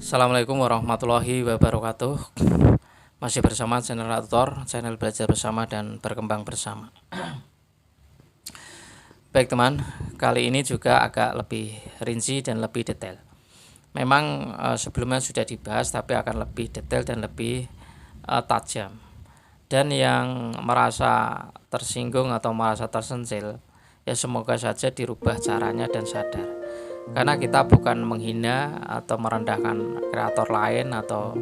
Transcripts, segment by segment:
Assalamualaikum warahmatullahi wabarakatuh. Masih bersama channel Tutor, channel belajar bersama dan berkembang bersama. Baik teman, kali ini juga agak lebih rinci dan lebih detail. Memang sebelumnya sudah dibahas, tapi akan lebih detail dan lebih tajam. Dan yang merasa tersinggung atau merasa tersentil, ya semoga saja dirubah caranya dan sadar. Karena kita bukan menghina atau merendahkan kreator lain atau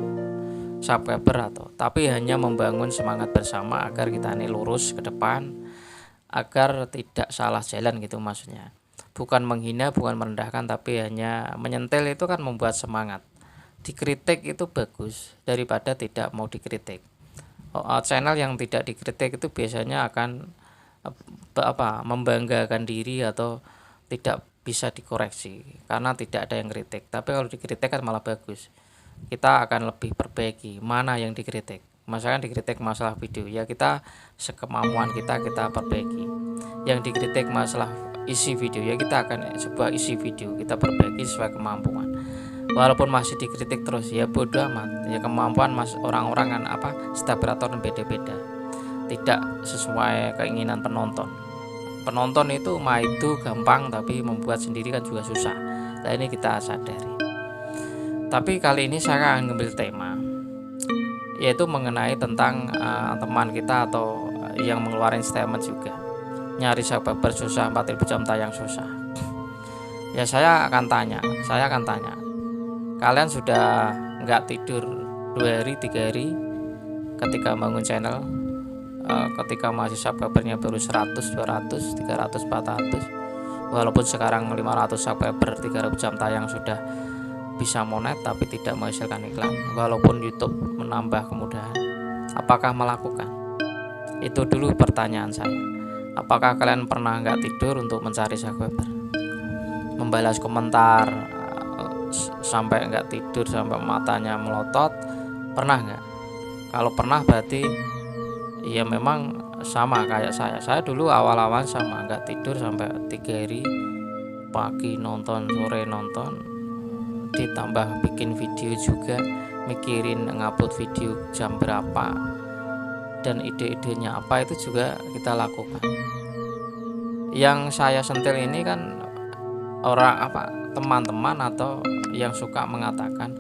subscriber tapi hanya membangun semangat bersama agar kita ini lurus ke depan, agar tidak salah jalan gitu maksudnya. Bukan menghina, bukan merendahkan, tapi hanya menyentil. Itu kan membuat semangat. Dikritik itu bagus daripada tidak mau dikritik. Channel yang tidak dikritik itu biasanya akan membanggakan diri atau tidak bisa dikoreksi karena tidak ada yang kritik. Tapi kalau dikritik kan malah bagus. Kita akan lebih perbaiki mana yang dikritik. Misalkan dikritik masalah video, ya kita sekemampuan kita perbaiki. Yang dikritik masalah isi video, ya kita akan coba isi video kita perbaiki sesuai kemampuan. Walaupun masih dikritik terus, ya bodoh amat. Ya kemampuan orang-orang kan setiap kreator beda-beda. Tidak sesuai keinginan penonton. Penonton itu itu gampang, tapi membuat sendiri kan juga susah. Nah ini kita sadari. Tapi kali ini saya akan ngambil tema, yaitu mengenai tentang teman kita atau yang mengeluarkan statement juga, nyari subscriber susah, 4000 jam tayang susah. Ya saya akan tanya, kalian sudah nggak tidur 2 hari 3 hari ketika bangun channel, ketika masih subscribernya baru 100, 200, 300, 400, walaupun sekarang 500 subscriber 3000 jam tayang sudah bisa monet tapi tidak menghasilkan iklan. Walaupun YouTube menambah kemudahan, apakah melakukan? Itu dulu pertanyaan saya. Apakah kalian pernah nggak tidur untuk mencari subscriber, membalas komentar sampai nggak tidur, sampai matanya melotot? Pernah nggak? Kalau pernah berarti ya memang sama kayak saya dulu awal-awal sama, nggak tidur sampai 3 hari, pagi nonton, sore nonton, ditambah bikin video juga, mikirin ngupload video jam berapa dan ide-idenya apa, itu juga kita lakukan. Yang saya sentil ini kan orang teman-teman atau yang suka mengatakan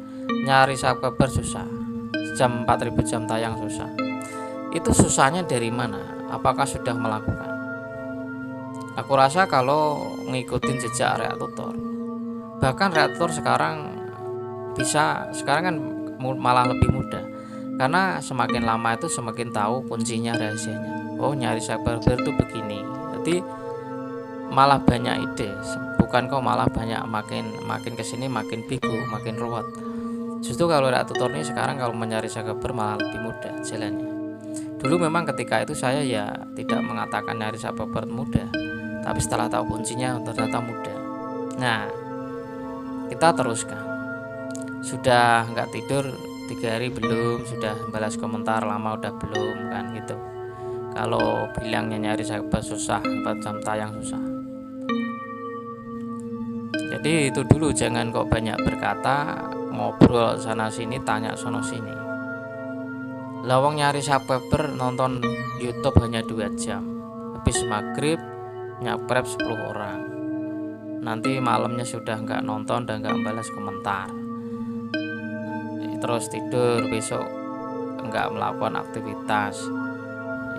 nyari subscriber susah, jam 4000 jam tayang susah. Itu susahnya dari mana? Apakah sudah melakukan? Aku rasa kalau ngikutin jejak Tutor, bahkan Tutor sekarang kan malah lebih mudah, karena semakin lama itu semakin tahu kuncinya, rahasianya. Oh, nyari subscriber itu begini. Jadi malah banyak ide, bukan kok malah banyak, makin kesini makin bingung, makin ruwet. Justru kalau Tutor ini sekarang kalau mencari subscriber malah lebih mudah jalannya. Dulu memang ketika itu saya ya tidak mengatakan nyari subscriber mudah, tapi setelah tahu kuncinya ternyata mudah. Nah, kita teruskan. Sudah nggak tidur 3 hari belum? Sudah balas komentar lama udah belum? Kan gitu. Kalau bilangnya nyari subscriber susah, 4 jam tayang susah. Jadi itu dulu, jangan kok banyak berkata, ngobrol sana sini, tanya sono sini. Lawang nyari subscriber nonton YouTube hanya 2 jam, habis maghrib nyapres 10 orang, nanti malamnya sudah nggak nonton dan nggak balas komentar, terus tidur, besok nggak melakukan aktivitas.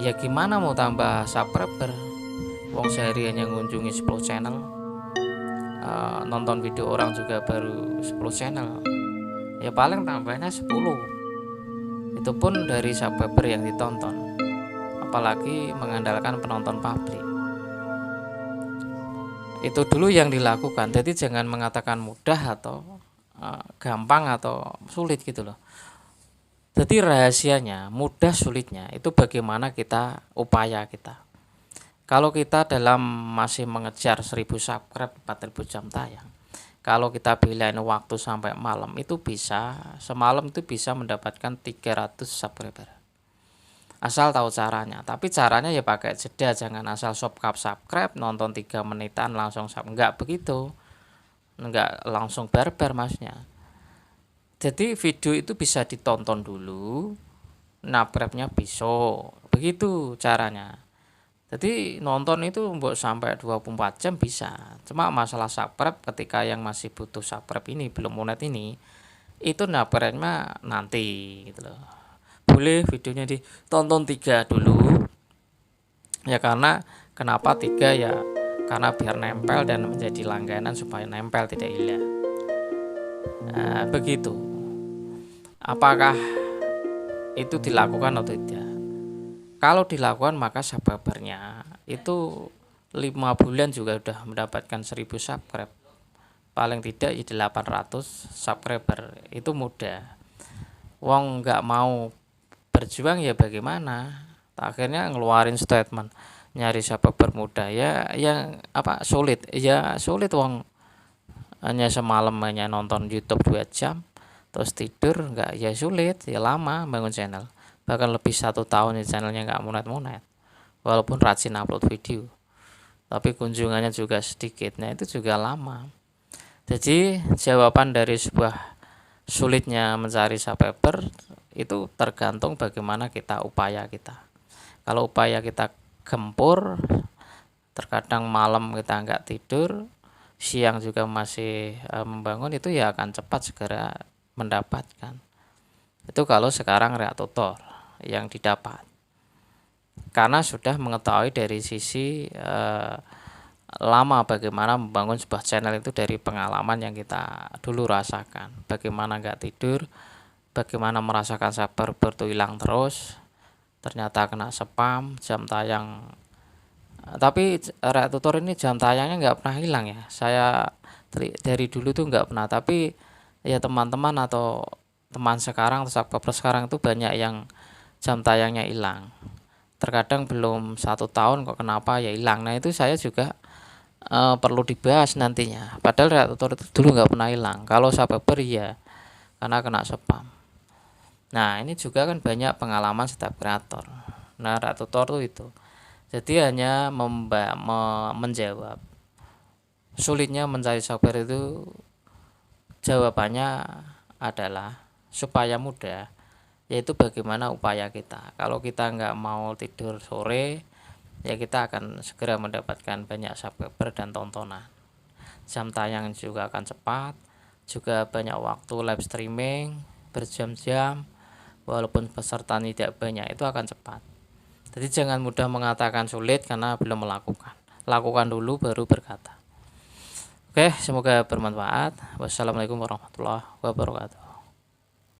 Ya gimana mau tambah subscriber? Wong sehari hanya mengunjungi 10 channel, nonton video orang juga baru 10 channel, ya paling tambahnya 10. Itu pun dari subscriber yang ditonton, apalagi mengandalkan penonton publik. Itu dulu yang dilakukan. Jadi jangan mengatakan mudah atau gampang atau sulit gitu loh. Jadi rahasianya mudah sulitnya itu bagaimana kita, upaya kita. Kalau kita dalam masih mengejar 1000 subscribe, 4000 jam tayang, kalau kita bilain waktu sampai malam, itu bisa semalam itu bisa mendapatkan 300 subscriber. Asal tahu caranya. Tapi caranya ya pakai jeda, jangan asal subscribe nonton 3 menitan langsung enggak begitu. Enggak langsung barbar maksudnya. Jadi video itu bisa ditonton dulu, subscribe-nya besok. Begitu caranya. Jadi nonton itu mbok sampai 24 jam bisa. Cuma masalah subscribe ketika yang masih butuh subscribe ini belum monet ini, itu subscribe-nya nanti gitu loh. Boleh videonya ditonton 3 dulu. Ya karena kenapa 3 ya? Karena biar nempel dan menjadi langganan supaya nempel tidak hilang. Nah, begitu. Apakah itu dilakukan atau tidak? Kalau dilakukan maka subscribernya itu 5 bulan juga udah mendapatkan 1000 subscribe. Paling tidak ya 800 subscriber. Itu mudah. Wong nggak mau berjuang ya bagaimana? Akhirnya ngeluarin statement nyari subscriber mudah ya yang apa sulit ya sulit wong hanya semalam hanya nonton YouTube 2 jam terus tidur nggak ya sulit ya lama bangun channel bahkan lebih 1 tahun ya channelnya nggak monet walaupun rajin upload video tapi kunjungannya juga sedikit nah itu juga lama. Jadi jawaban dari sebuah sulitnya mencari subscriber itu tergantung bagaimana upaya kita. Kalau upaya kita gempur, terkadang malam kita nggak tidur, siang juga masih membangun itu ya akan cepat segera mendapatkan. Itu kalau sekarang reaktor yang didapat. Karena sudah mengetahui dari sisi lama bagaimana membangun sebuah channel itu dari pengalaman yang kita dulu rasakan. Bagaimana nggak tidur, bagaimana merasakan subscriber itu hilang terus, ternyata kena spam, jam tayang. Tapi reaktor ini jam tayangnya nggak pernah hilang ya. Saya dari dulu tuh nggak pernah. Tapi ya teman-teman atau teman sekarang atau subscriber sekarang itu banyak yang jam tayangnya hilang. Terkadang belum 1 tahun kok kenapa ya hilang. Nah itu saya juga perlu dibahas nantinya. Padahal reaktor itu dulu nggak pernah hilang. Kalau subscriber ya karena kena spam. Nah ini juga kan banyak pengalaman setiap kreator. Nah reaktor itu jadi hanya menjawab sulitnya mencari subscriber itu jawabannya adalah supaya mudah yaitu bagaimana upaya kita. Kalau kita nggak mau tidur sore ya kita akan segera mendapatkan banyak subscriber dan tontonan. Jam tayang juga akan cepat, juga banyak waktu live streaming berjam-jam. Walaupun peserta tidak banyak itu akan cepat. Jadi jangan mudah mengatakan sulit karena belum melakukan. Lakukan dulu baru berkata. Oke, semoga bermanfaat. Wassalamualaikum warahmatullahi wabarakatuh.